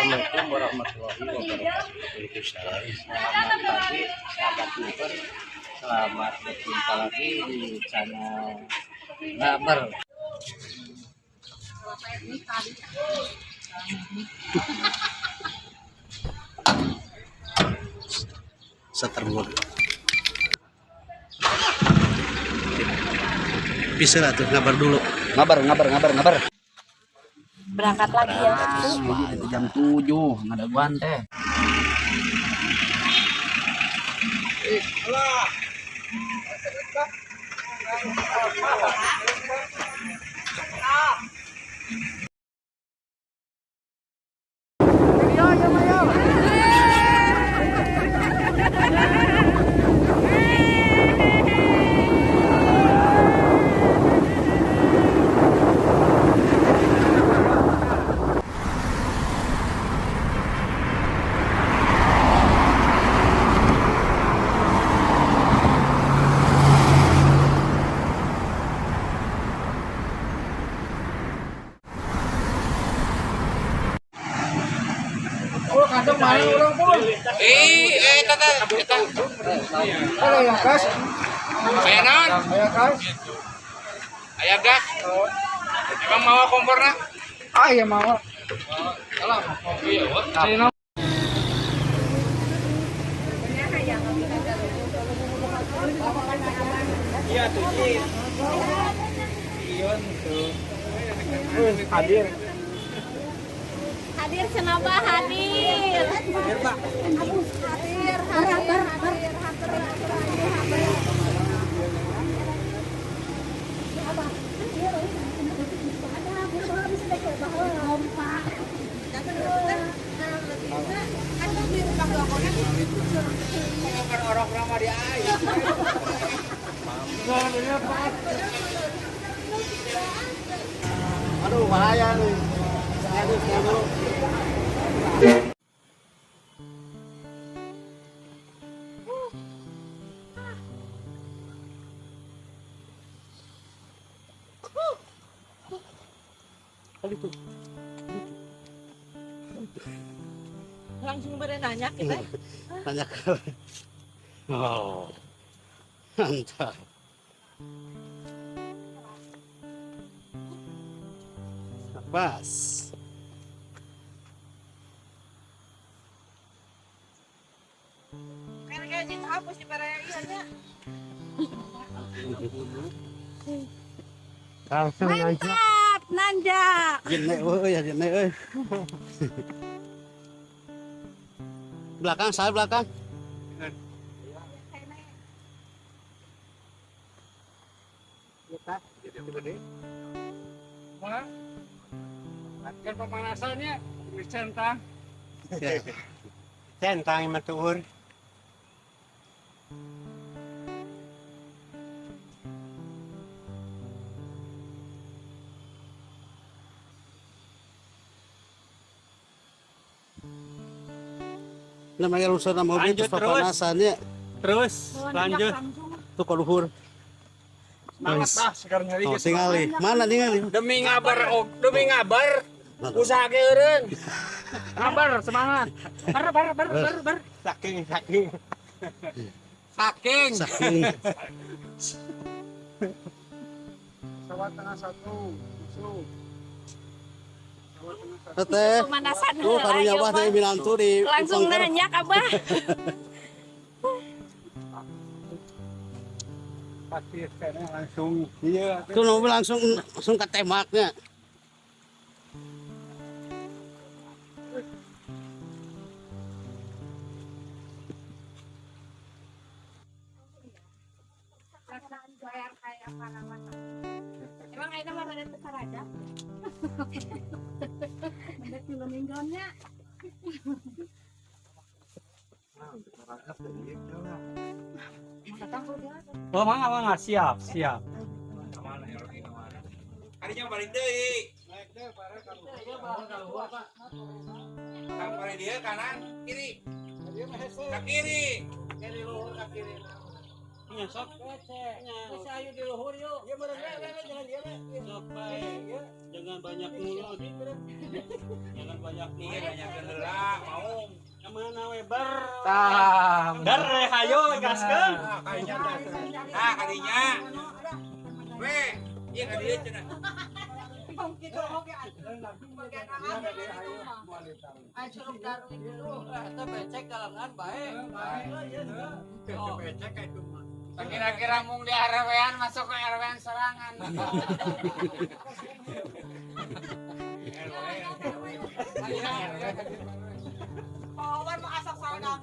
Assalamualaikum warahmatullahi wabarakatuh. Selamat pagi sahabat Uber. Selamat berjumpa lagi di channel Ngabar. Seterbur. Bisa lah tuh ngabar dulu. Ngabar. Berangkat lagi ya. Itu jam 7 nggak ada guante. Ayah gas. Emang mau kompornya? Ah iya mau. Iya tuh. Ion tuh. Hadir. Hadir kenapa hadir? Hadir Pak. Hadir. Orang-orang mah dia aja. Aduh bahaya nih. Aduh. Langsung berenanya kita. Tanya ke. Oh. Mantap. Bas. Kayak gitu hapus di parayangannya. Langsung nanjak. Mantap, nanjak. Jene euy. Belakang, saya belakang. Kan pemanasannya centang. Centang yang matur. Namanya urusan mobil Lanjut terus pemanasannya. Terus lanjut. Tuh ke luhur. Semangat Pak, sekarang nyari Oh, tingali. Mana tingali? demi ngabar. Usaha keureun. Ngabar semangat. Ber. Saking. Pesawat tengah 1. Musuh. Teteh. Pemanasan Tuh karunya heula, wah teh minantu di langsung nanyak Abah. Pasti sekarang langsung iya. Tuh mobil langsung ke tembaknya. Emang ayeuna mah rada besar aja. Ada kilo minggonnya. Oh, mangga siap. Harinya balik deui. Kang pare dia kanan, kiri. Ke kiri. Iya, sok. Bisa ayo di luhur yuk. Ya, jangan dia. Sok bae. Jangan banyak mulut. Jangan banyak Iya mulut. banyak gendera mau. Kemana we ber? Tam. Ber hayo gaskeun. Ah kadinya. Weh, iya kadinya cenah. Kira-kira mung di RW-an masuk ke RW-an serangan. Kawan mau asak sarang.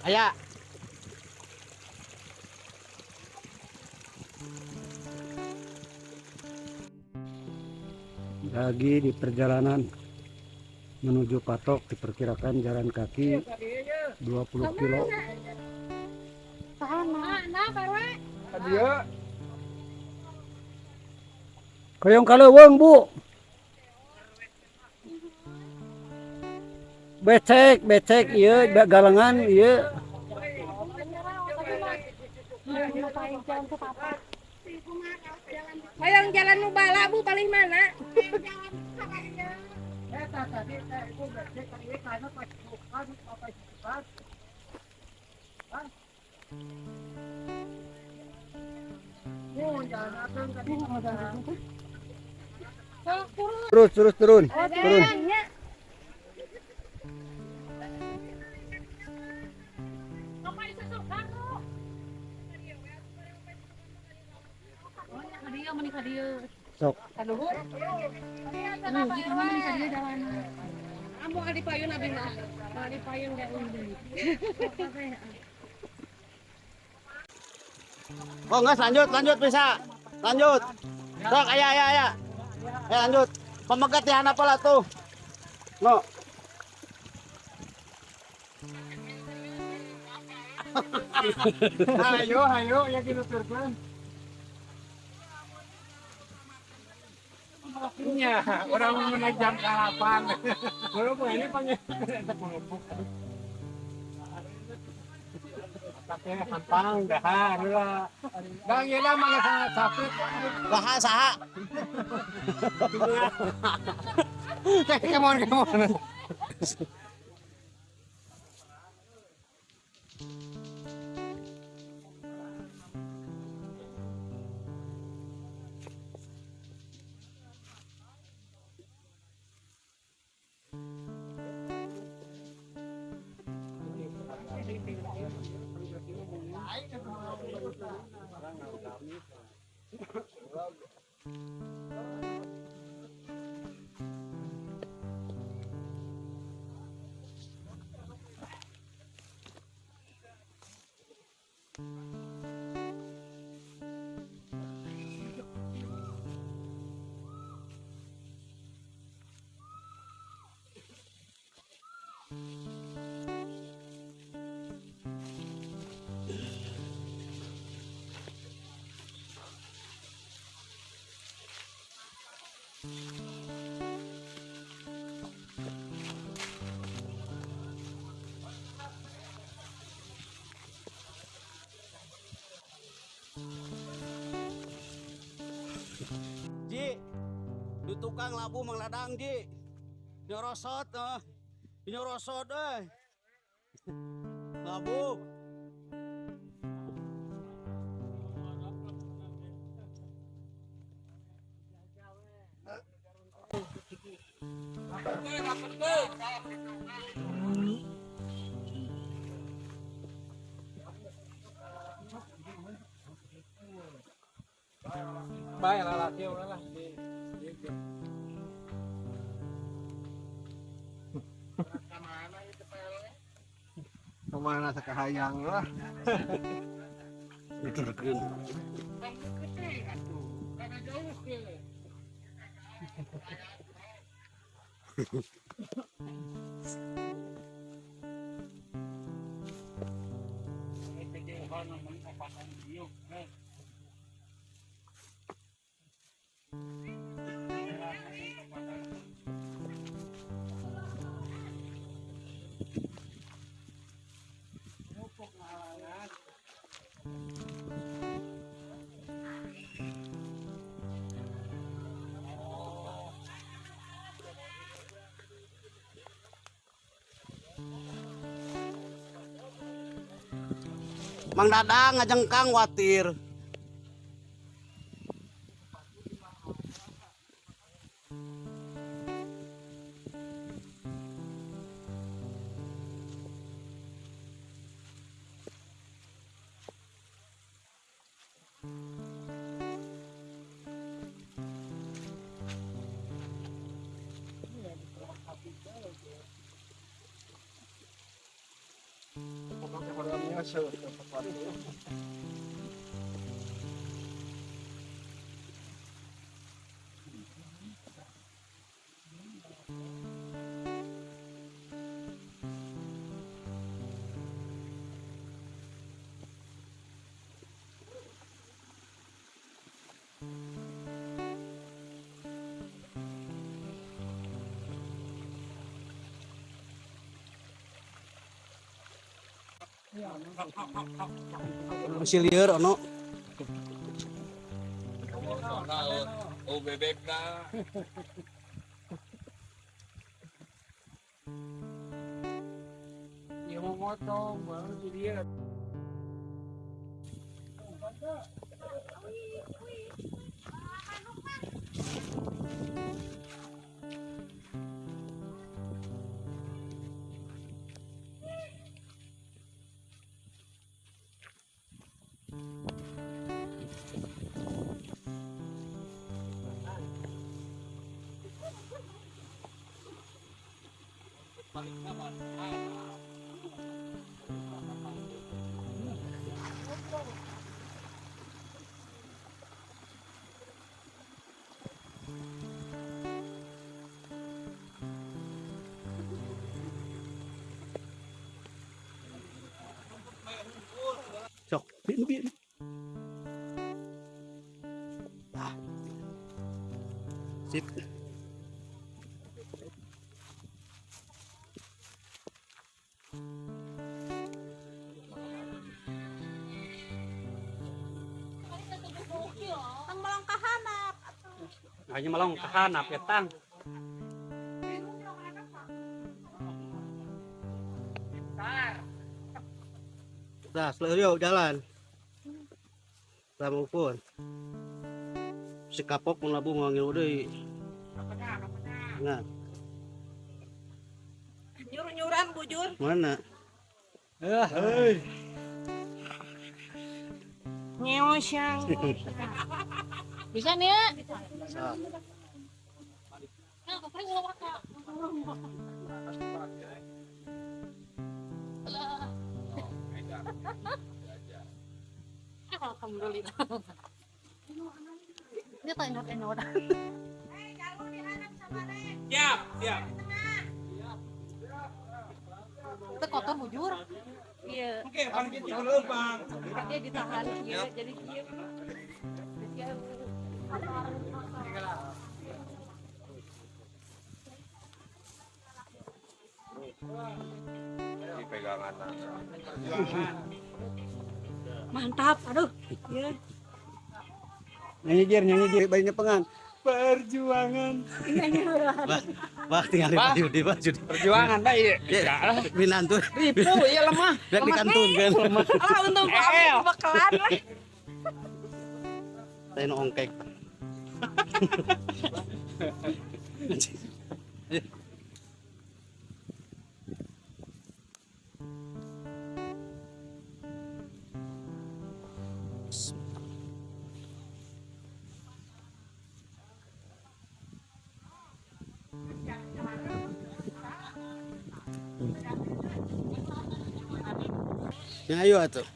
Aya. Lagi di perjalanan menuju Patok, diperkirakan jalan kaki 20 kilo. Kayong kaleuweung, Bu. Becek ieu galengan ieu. Hayang jalan nu bala Bu paling mana? Terus turun. Sok. Ambo adi payun abi mah. Adi payun gak udah. Oh, nggak lanjut bisa. Lanjut. Sok, aya. Ayo lanjut. Pemegat ya apa lah tuh. No. Hayo ya dinuturkeun. Iya, orang menajam kalapan. Walaupun ini panggil tapi pantang dahar lah. Bang ieu mah sangat sapit. Saha. Come on. Ji, di tukang labu Mang Ladang Ji. Nyorosot labu. Baik lah latih lah. mana sakahayang lah. Mang Dadang ngajengkang watir. Masih liar ono. Oh bebek na. Dia mau motong baru dia. Sok, bin. Sip. Ang malang kahanap. Hanya malang kahanap ya tang. Dah, selesai jalan. Sama pun. Si kapok mun labu ngangil deui. Nah, Nyuruh-nyuruhan bujur. mana? Nyeosyang. Bisa nih ya? Sa. Nah, kapring ulah waka. Alhamdulillah. Dia tanya apa orang. Siap, siap. Itu kotor bujur. Iya. Oke, bang kita dulu bang. Dia ditahan iya, jadi dia. Dia Di pegangan. mantap, aduh. Iya. Nyanyi jir bayinya pengan. Perjuangan. Bah tinggal di Judi, Bah Judi. Perjuangan baik. Minantu. Ribu ya lemah. Biar dikantun kan. Ah, untung aku bakalan lah. Saya no ongkek. Yang ayo atuh.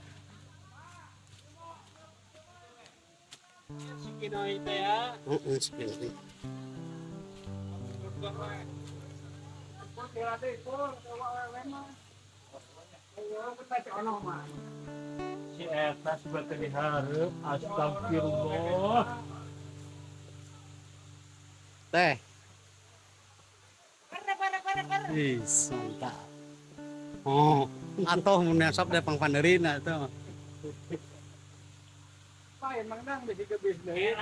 Si Kinoy teh ya. Segini. Si eta sebagai diharap, astagfirullah. Teh. Is, mantap. Oh, atuh mun nyasap deh pang panderina tuh. Pain mangdang di ke bisnis.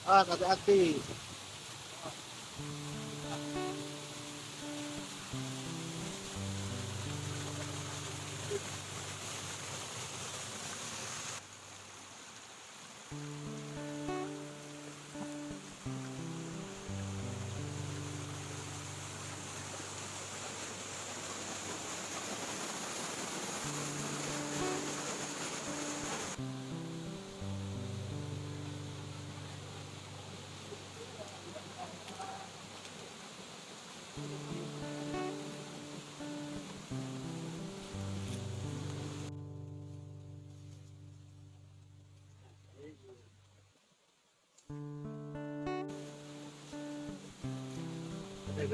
Ah, hati-hati.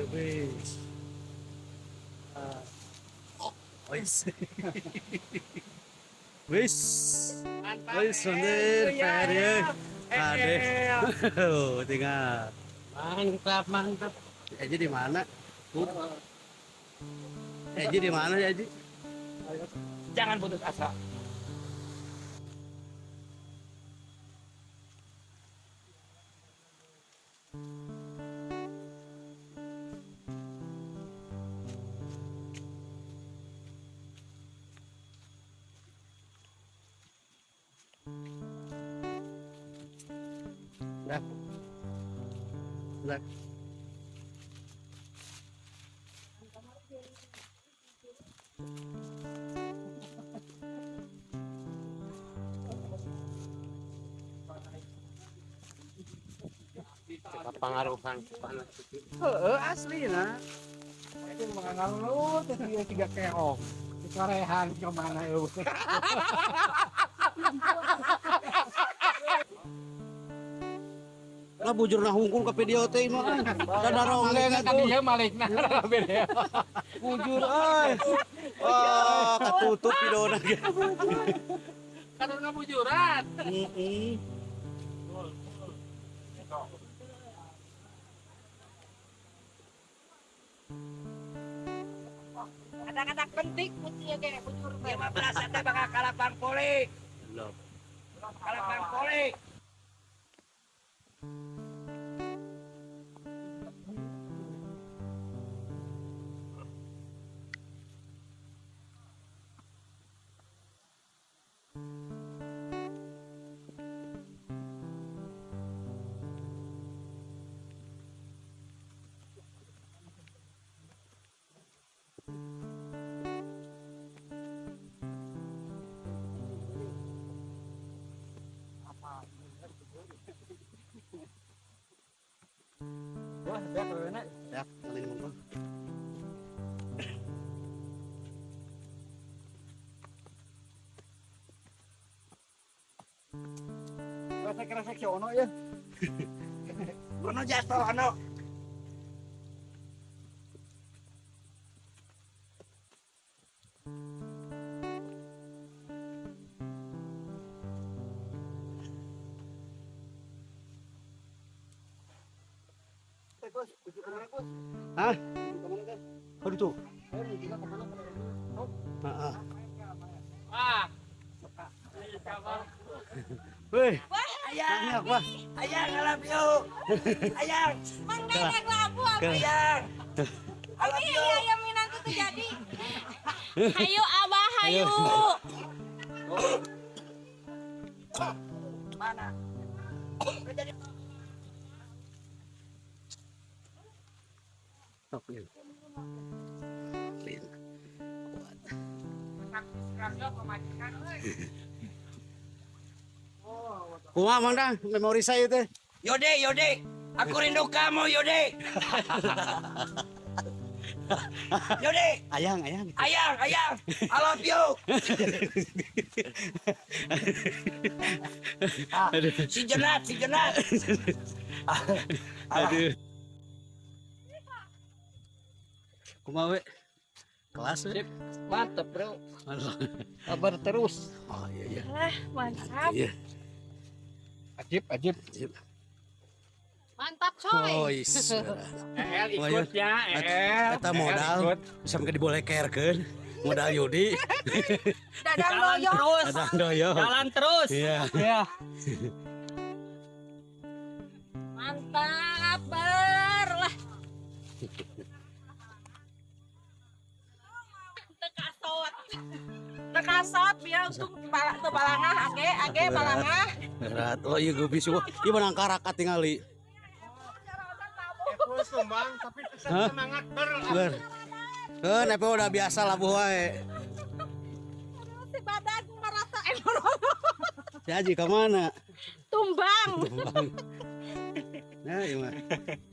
Wis. Wis. Wis. Wis sonder PR ya. Ade. Oh, tinggal. Mantap, mantap. Eji di mana? Eji di mana ya, Eji? Jangan putus asa. Dah. Dah. Pengaruhan panas. Asli nah. Itu mengangalut dia tiga keong. Dikarehan kemana ya? Lah bujur nah hungkul ke video teh mah. Dadarongeng atuh. Dia malikna beda. Bujur euy. Wah, katutup videona ge. Karena bujuran. Heeh. Kata-kata penting putih kayak bujur 15 ada bakal kalah Bang Polik. Belum. Kalah Bang Polik. Wah, dah kena. Ya, paling monggo. Kerasa si ono ya. Ono jatuh ono. Hah? Aduh tuh. Weh, Ayang, banyak wah. ayang, I love you. Ayang, Mangdang labu apa? ayang. I love you. Yang minang itu jadi. Hayu abah hayu. Mana? Kumaha Mang Dang, memori saya teh. Yode, Yode, aku rindu kamu, Yode. Yode, Ayang. ayang, ayang, I love you. Si jenat. Aduh. Kumaha we? Kelas we? Mantap, Bro. Aduh. Kabar terus. Oh iya. Mantap. Iya. Ajib. Mantap coy. Oh, iya. Ikutnya, Eta modal bisa mungkin dibolehkeerkeun. Modal Yudi. Dadang loyo. Adang doyo. Jalan terus. Iya. Ya. Mantap ber lah. Tekasot biar untuk balangah age balangah. Berat. Oh iya gue bisa. Ieu menang karakat tingali. Sumbang, tapi Hah? semangat Ber. Nepe udah biasa lah wae. Si badan merasa Si Haji ke mana? tumbang. Nah, iya mah.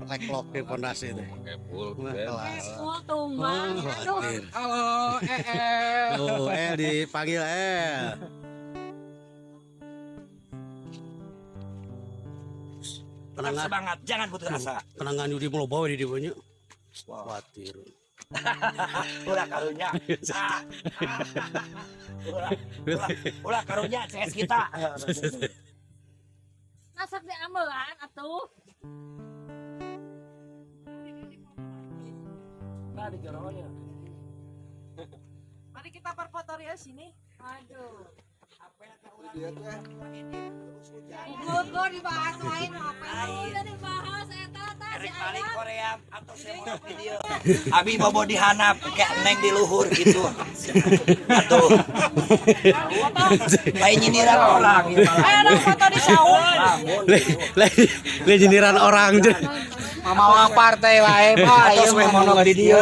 Lek-lok ke pondasi teh. Pakai full Mah band. kelas. Full tumbang. Oh, khawatir. Halo, Oh, dipanggil Tetap semangat, jangan putus asa. Penangan Yudi mau bawa di dieunya. Khawatir. Ulah karunya. Ulah karunya CS kita. Nasak diambelan atuh. Mari kita berfoto ya sini. Aduh. Gua dibahas lain apa? Udah dibahas eta tah si Erek balik Ayang. Korea atau saya video. Abi bobo dihanap kayak neng di luhur gitu. Atuh. Kayak nyindiran orang gitu. Ada foto di saung. Le jeniran orang je. Mama partai wae, Pak. Atau semua monok di dia.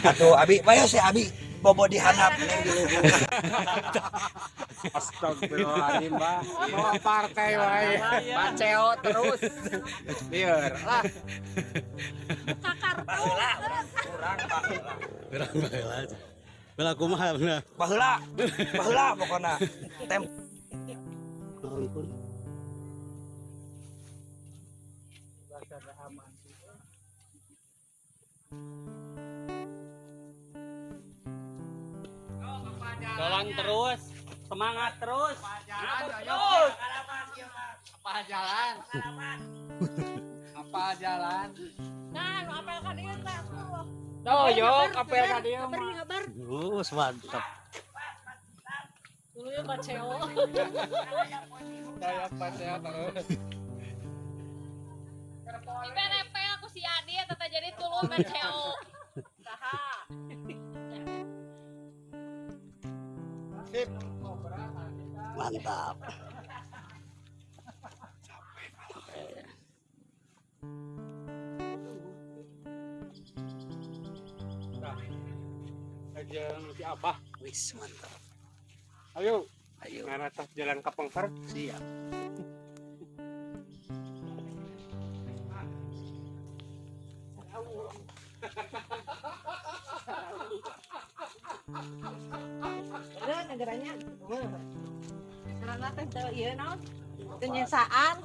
Atuh Abi, bayo si Abi bobo dihanap neng di luhur. Astagfirullahaladzim, Mbak. Mama partai wae. Baceo terus. Biar lah. Kakar. Baheula, kurang baheula. Berang baheula. Bela kumaha bener. Baheula pokona. Tem Ampun. Jalan terus, semangat terus. Terus. Apa jalan? Apa jalan? Nah, nu apel ka dieu tah. Doyok, apel ka dieu mah. Kabar. Mantap. Dulu ya baceo. Doyok baceo terus. IPNP aku si Adi tata jadi tulung baceo. Saha? Sip. Mantap. Ajeng si Abah. Wis mantap. Ayo. Ayo. Ngaratas jalan ke Pengker. Siap. Negaranya. Karena teh teu ieu naon? Kenyesaan.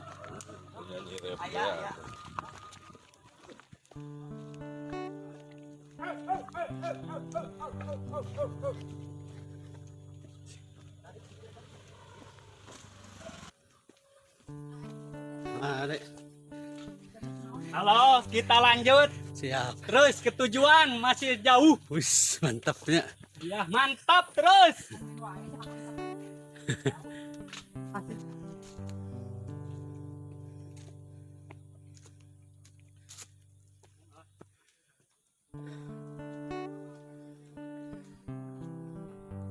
Nyanyi rap ya. Nah, Dek. Halo, kita lanjut. Siap. Terus ke tujuan masih jauh. Wis, mantapnya. Ya, mantap terus.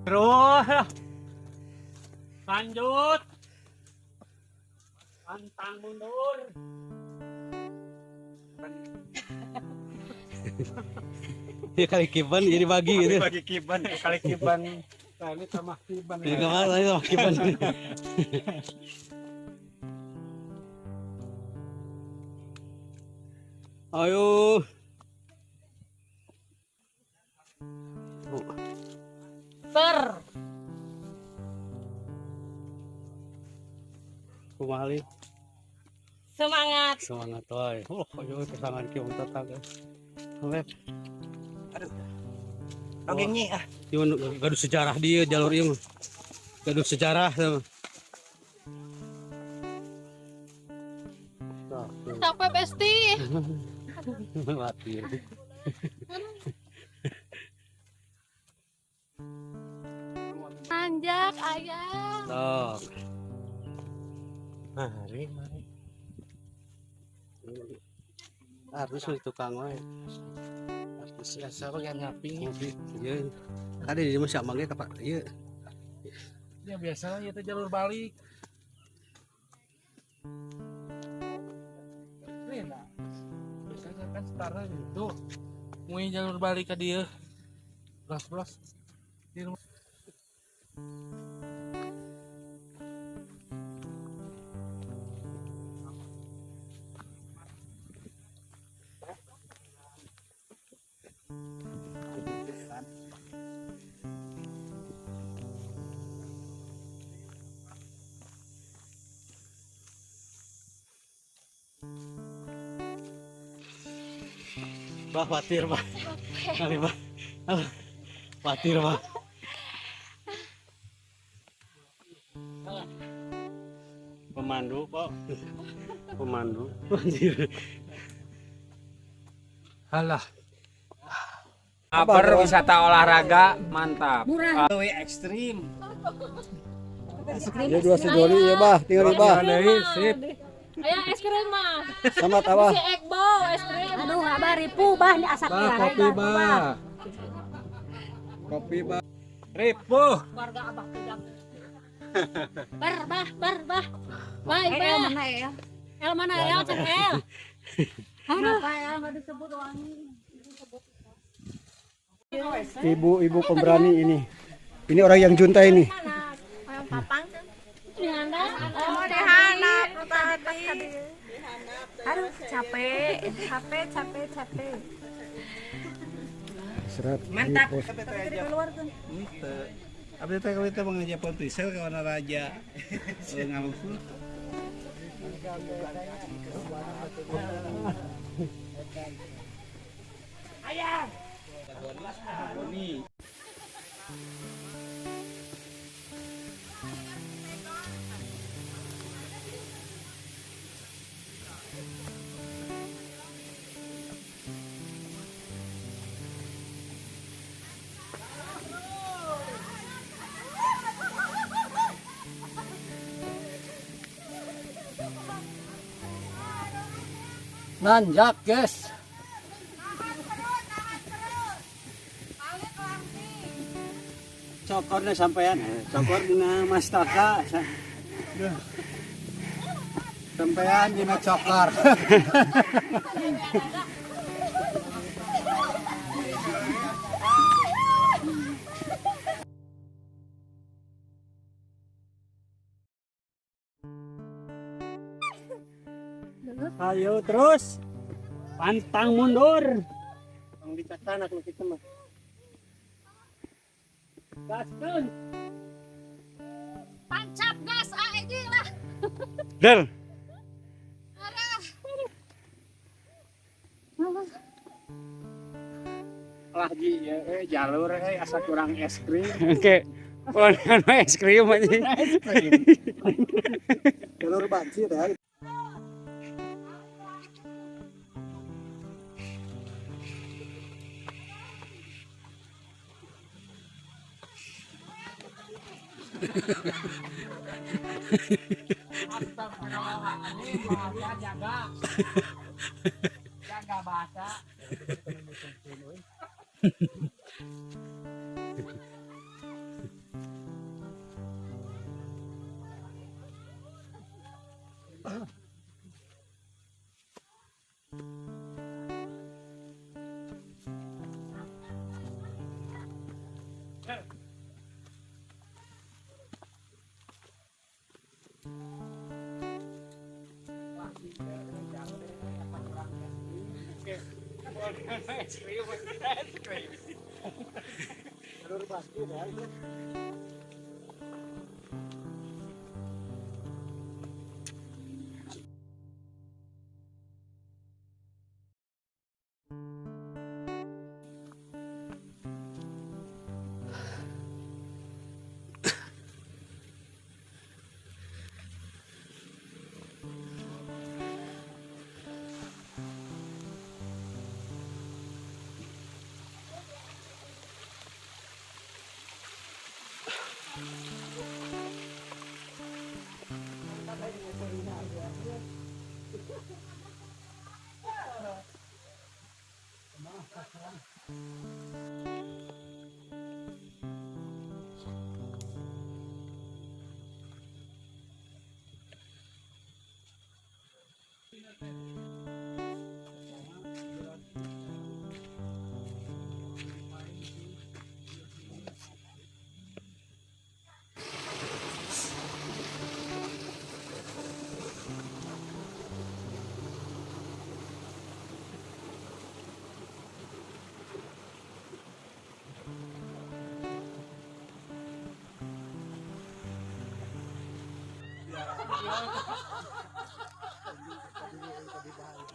Terus. Lanjut. Pantang mundur. Ya kali kiban jadi bagi gitu. Bagi kiban, kali kiban. Nah, ini sama kiban. Ya kemana ini sama kiban. Ayo. Ber. Kumali. Semangat. Semangat wae. Oh, ayo kesangan ki wong tatag. Lep. Dongengnya ah. Ieu gaduh sejarah dia jalur ieu mah. Gaduh sejarah sama. Sampai besti. Mati. Anjak ayah. Tok. Mari. Harus tukang wae. Biasa bagian nyapi. Ieu. Kade di mah sak mangge kapak ieu. Ya biasa ya teh jalur balik. Nah, biasanya kan sekarang itu mau jalur balik ke dia. Blas. Di rumah. Bah, khawatir, Bah. Kali, Bah. Khawatir, Bah. Pemandu kok. Pemandu. Anjir. Halah. Aber wisata olahraga mantap. Lebih ekstrim. Ya 2 sejoli ya, Bah. Tinggal Bah. Sip. Ayah es krim mah. Sama Abah. Si Ekbo es krim. Aduh, abah ripu bah ini asak Kopi bah. Kopi bah. Ripu. Warga abah tidak. Bah. Bye, El mana ya? El mana El cek El. Kenapa ya nggak disebut wangi? Ibu pemberani ini. Ini orang yang junta ini. Yang papang Di handap. oh dihanap tadi. Aduh capek. Serat. Mantap. Abdi teh kawin teh mangajak pohon pisau kawan raja. Ngaluhur. Ayah. Nanjak, guys. Cokor nih sampean. Cokor dina Mas Taka. Sampean dina cokor. Ayo terus. Pantang mundur. Ang dicakana kalau kita mah. Gaskun. Tancap gas aegi lah. Del. Lagi ya jalur asa kurang es krim. Oke. Pohon es krim aja. Jalur banci dah. Jaga bahasa.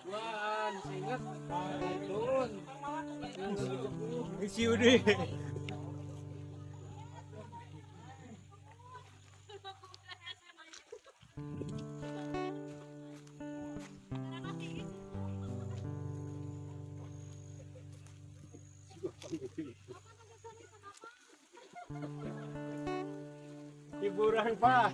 Wah, ingat turun. Isi udah. Hiburan Pak.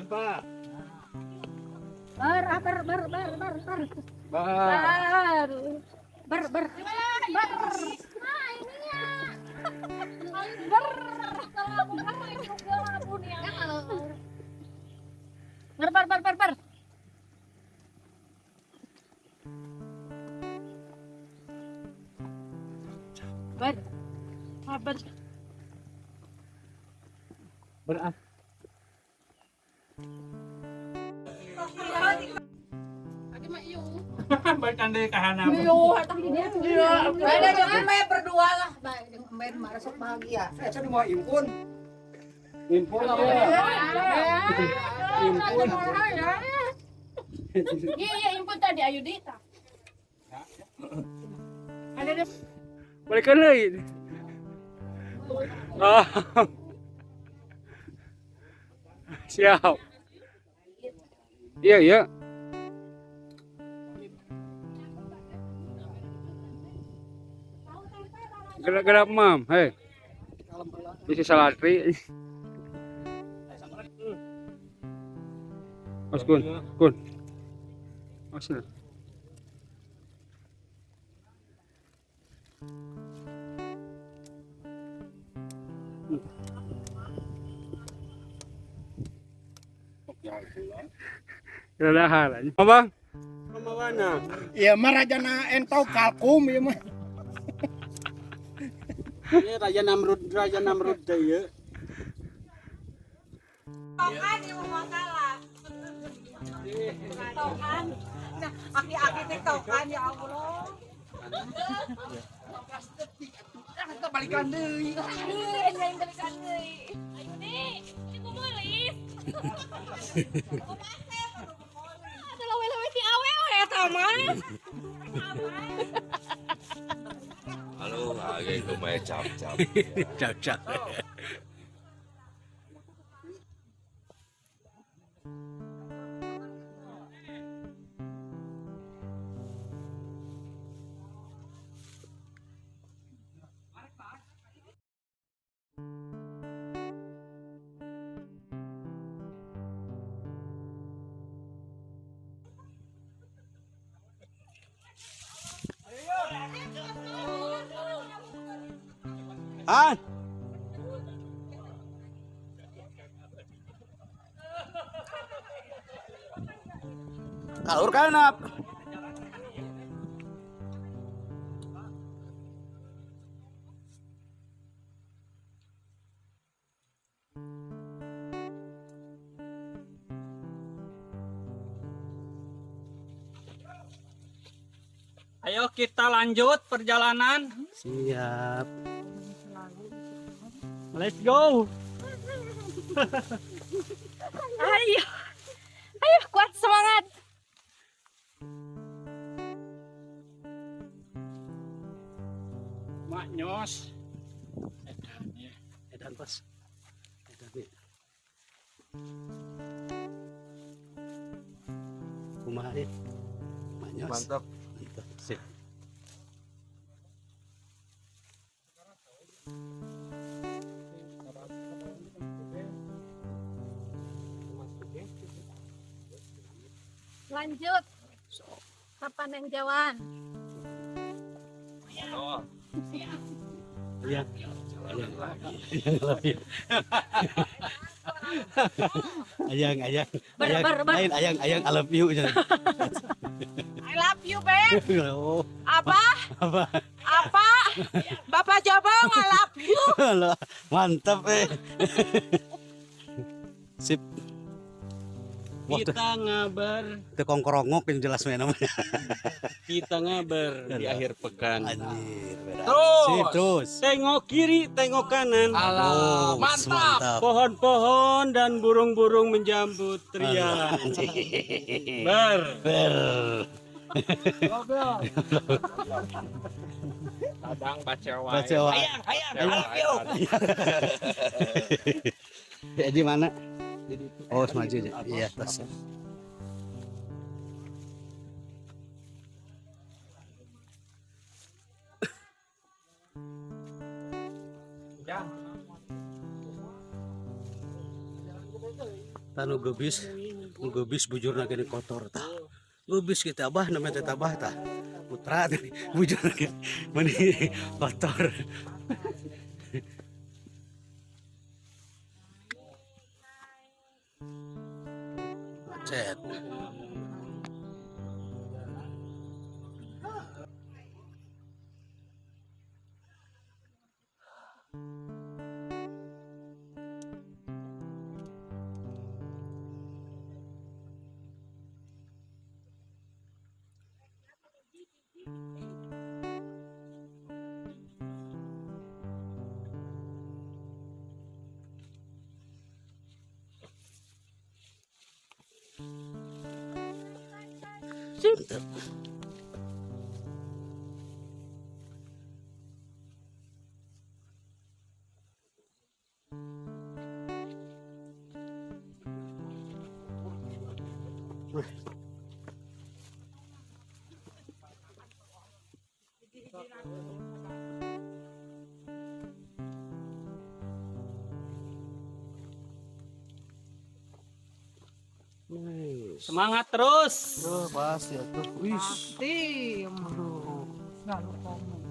Pak. Balikan deh ke Hana. Ada jangan main berdua lah. Main marah sok bahagia. Saya mau impun. Impun ya. Impun. Iya, impun tadi Ayudita. Balikan lagi. Oh. Siap. Iya, iya. Gerak-gerak mam, hei. Isi salatri. Mas Kun. Mas. Kelelahan aja. Apa? Mana? Iya mah rajana entau kalkum ieu mah. Ini Raja Namrud teh ieu. Tokan yang mau kalah. Tokan. Nah, aki-aki tiktokan ya Allah. Kita balikan deui. Yang balikan deui. Ayo deh, ini ku meuli. Ada lewe-lewe ti awewe eta mah. Halo, agak kumai cap-cap. Cak-cak. Han. Kalur kanap. Ayo kita lanjut perjalanan. Siap. Let's go. Ayo. Ayo kuat semangat. Mak nyos. Edan pas. Edan nih. Kumaha deh. Manyos. Mantap. Mantap. Sip. Lanjut. Kapan yang jawan? Oh, Iya. Ayang, ayang. Ber, Ayang, ber, ber. lain ayang, ayang, I love you. I love you, babe. Oh, Apa? apa? Apa? Bapak Jabang, I love you. Alah, mantap Sip. Wah, Kita ngabar, itu kongkorongok yang jelas namanya. kita ngabar di akhir pekan. Anjir, beda. Terus. Sip, terus. Tengok kiri, tengok kanan. Oh, mantap. Pohon-pohon dan burung-burung menjambut ria. Ber. Ber. kadang bacewa. Bacewa. Hayang, hayang, I love you. Ya, di mana? Oh, maju aja. Iya, tas. Tanu gebis bujurna gini kotor tah. Gebis kita abah namanya teh abah tah. Putra teh bujurna gini meni kotor. Cet. Mantap. Semangat terus. Pas ya tuh. Wis. Pasti, bro. Selalu ngomong.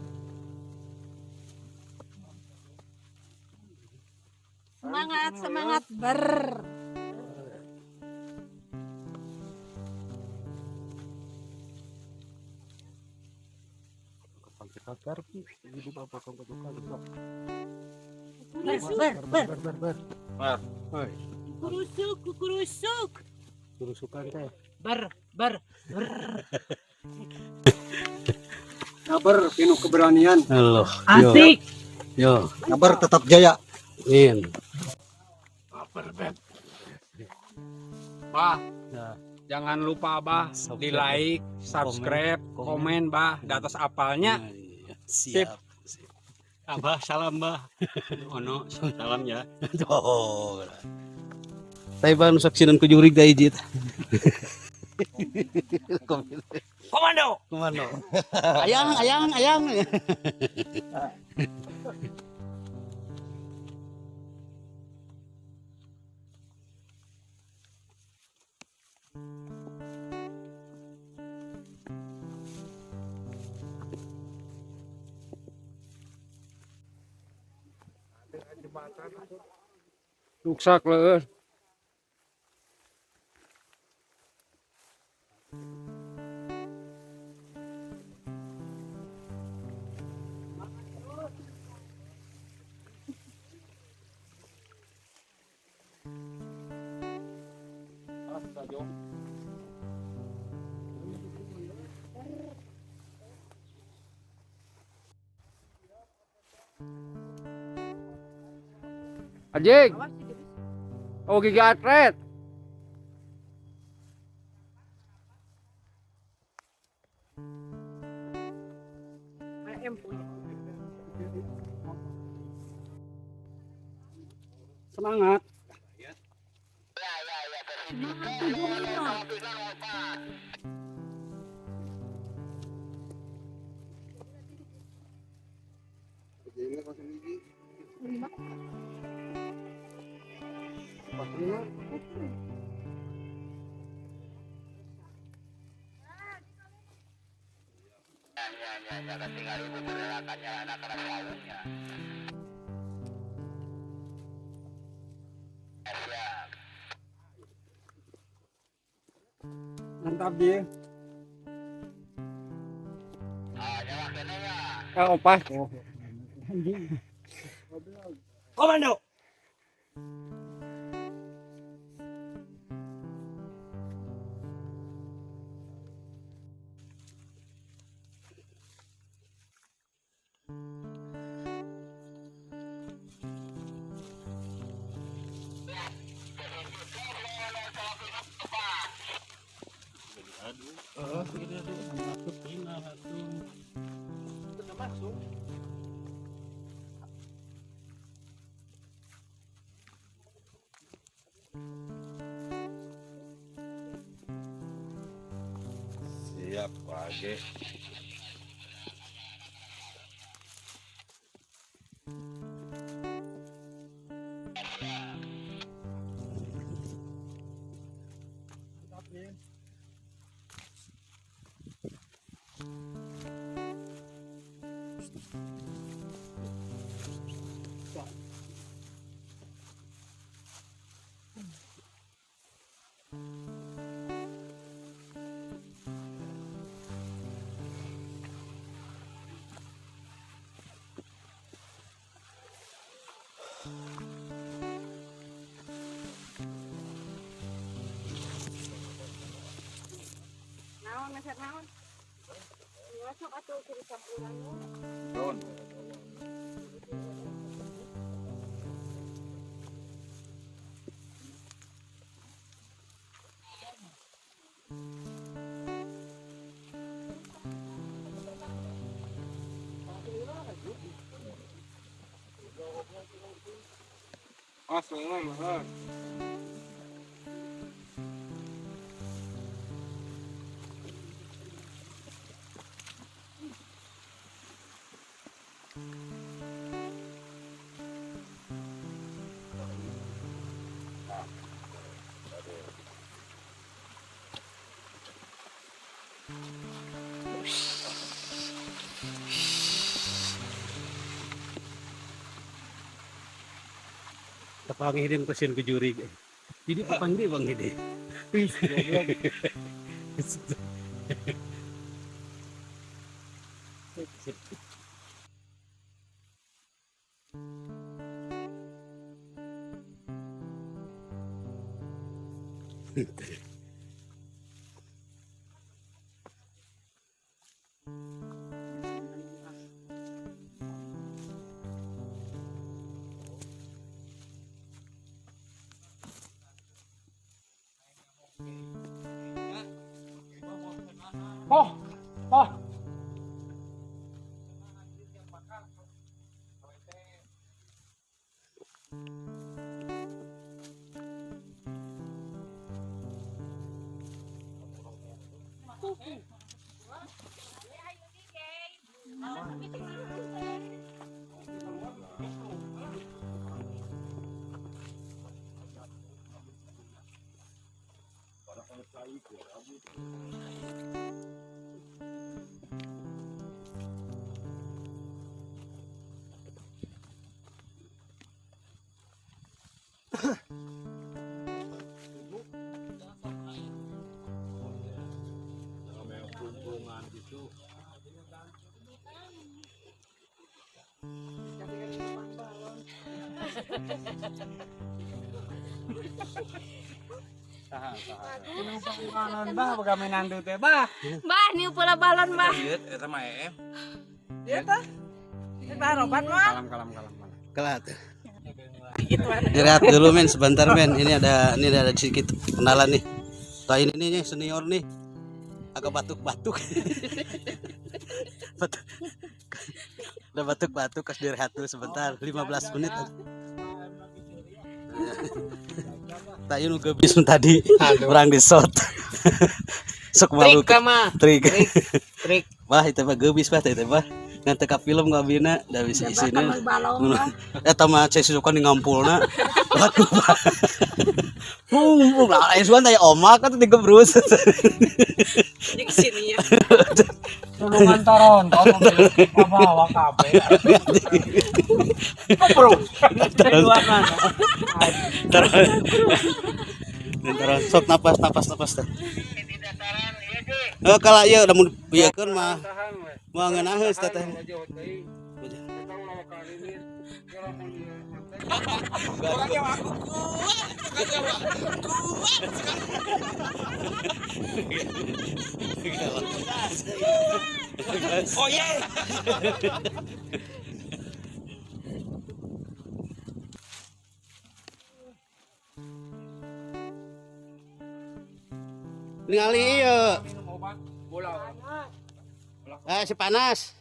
Semangat, semangat ber. Kukurusuk, kukurusuk. Kurusukan teh. Ber. Kabar penuh keberanian. Halo. Asik. Yo. Kabar tetap jaya. In. Bah, Nah, jangan lupa Bah di like, subscribe, komen Bah di atas apalnya. nah, iya. Siap. Abah salam Bah. Ono salam ya. Tuh. Tapi bang saksinan ku jurig da ijit. Komando. Kemana? Ayang. Ruksak leueur. Anjing. Oh gigi atlet. Semangat. Mantap dia. Oh, pas. Komando. Siap, pagi. Naon meser naon? Nyosok atuh kiri campuran. Assalamualaikum. Tapangirin ko siya ku jurig. Jadi papanggi bang ini. Balon bah boga menantu teh bah. Bah, niu pula balon bah. Lihat eta mah em. Dia tah. Kita robat mah. Kalam. Kelat. Lihat dulu men sebentar men. Ini ada sedikit kenalan nih. Nah ini nih senior nih. Agak batuk-batuk. Udah batuk-batuk kas direhat dulu sebentar 15 menit. Tak yun gebis tadi orang di shot. Sok malu trik. Wah itu mah gebis bah itu mah. Ngan teka film ngabina da bisa isina. Eta mah cek suka di ngampulna. Waduh. Lah isuan teh omak atuh digebrus. Di sini ya. Tulungan toron bawa kabeh. Terus sok napas teh. Oh kalau ieu da mun bieukeun mah moal ngeunaheus teh. Oh ye. Ningali ieu. Si panas.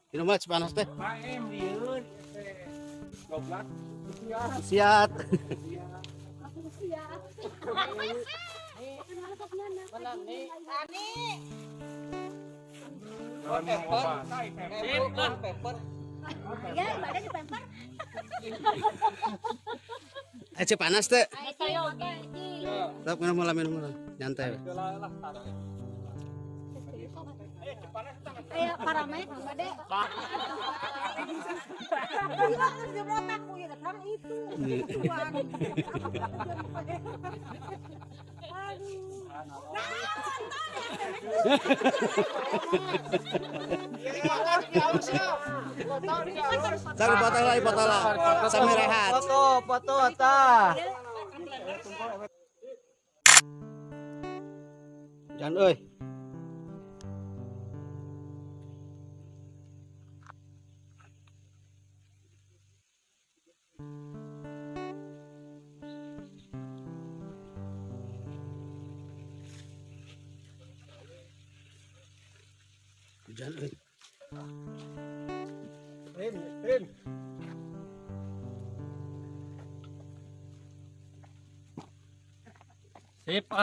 Minum si panas teh. Siat. Si panas teh. Tetap minum nyantai. Ayo paramai Kang Bade. Satu botol lagi sampai rehat. Foto tah. Jangan euy. Jangan euy.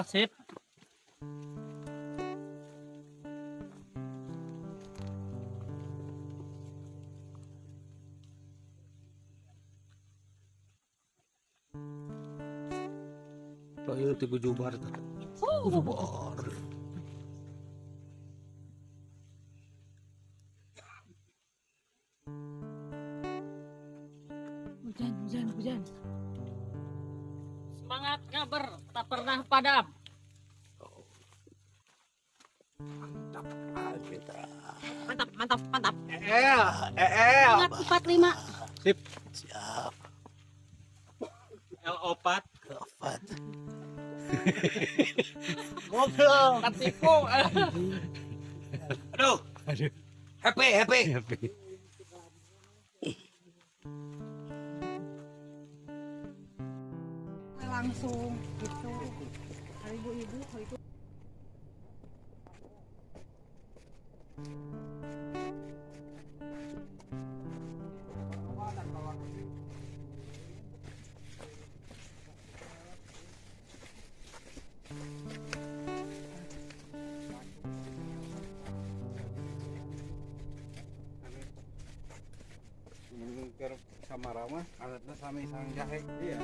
Sip. Oh ini tiga jubar tuh. Jubar. Hujan. Semangat ngaber, tak pernah padam. Mantap. Semangat 45. Siap. L4 Opat. goblok katipu. Aduh. Happy. Langsung gitu. Ibu-ibu itu. Sama ramah alatnya sami sang jahe iya.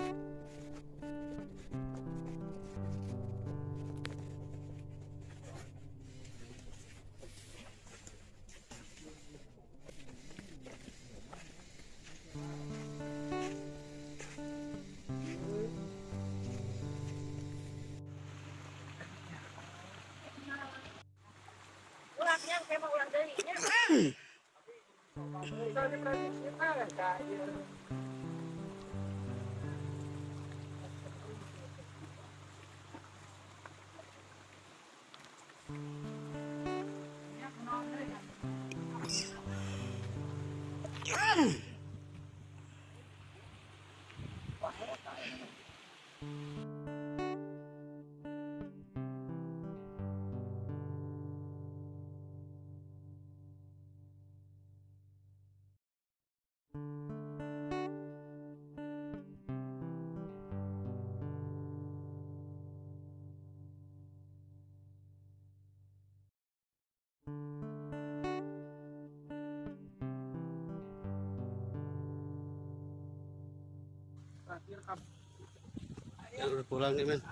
Ya, udah pulang nih men.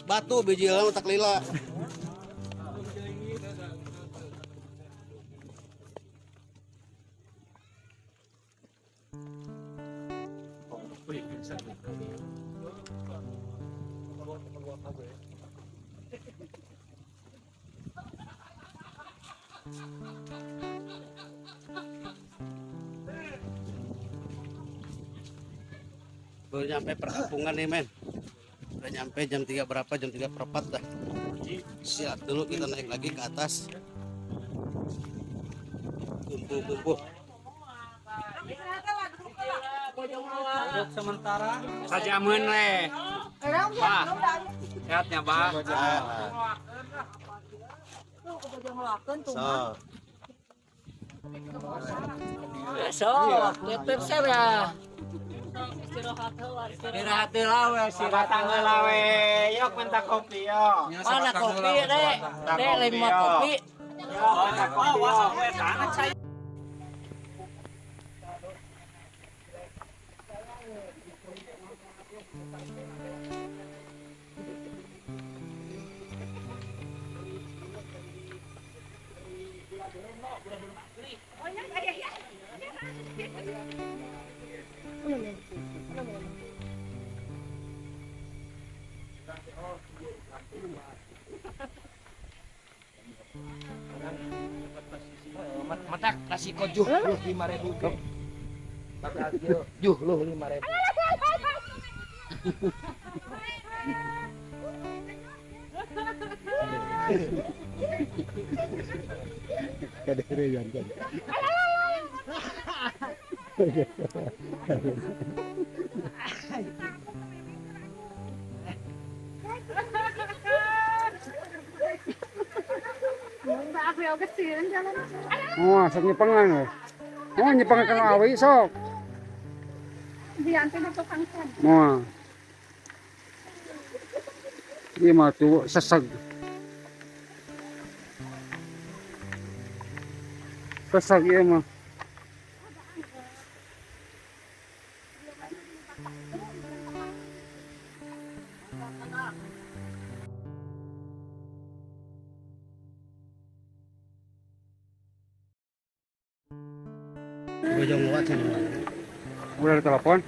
Batu biji lang tak lila. Baru nyampe perkampungan nih men. Udah nyampe jam 3 berapa? Jam 3:04 dah. Siap dulu kita naik lagi ke atas. Kumpul-kumpul. Sementara sajamun we. Bah. Sehatnya, Bah. So. Titip saya. Istirahat heula we, istirahat heula we. Yok minta kopi yo. Mana kopi, Dek? Dek, 5 kopi. Matak nasi kojuh lu 5.000 ke. Bakal juh lu 5.000. Oh, sok nyepengan we. Oh, nyepengan kana awi sok. Diante na to kangkang. Oh. Ieu mah tuh seseg. Seseg ieu mah. Bojong luat sih. Udah ada telepon?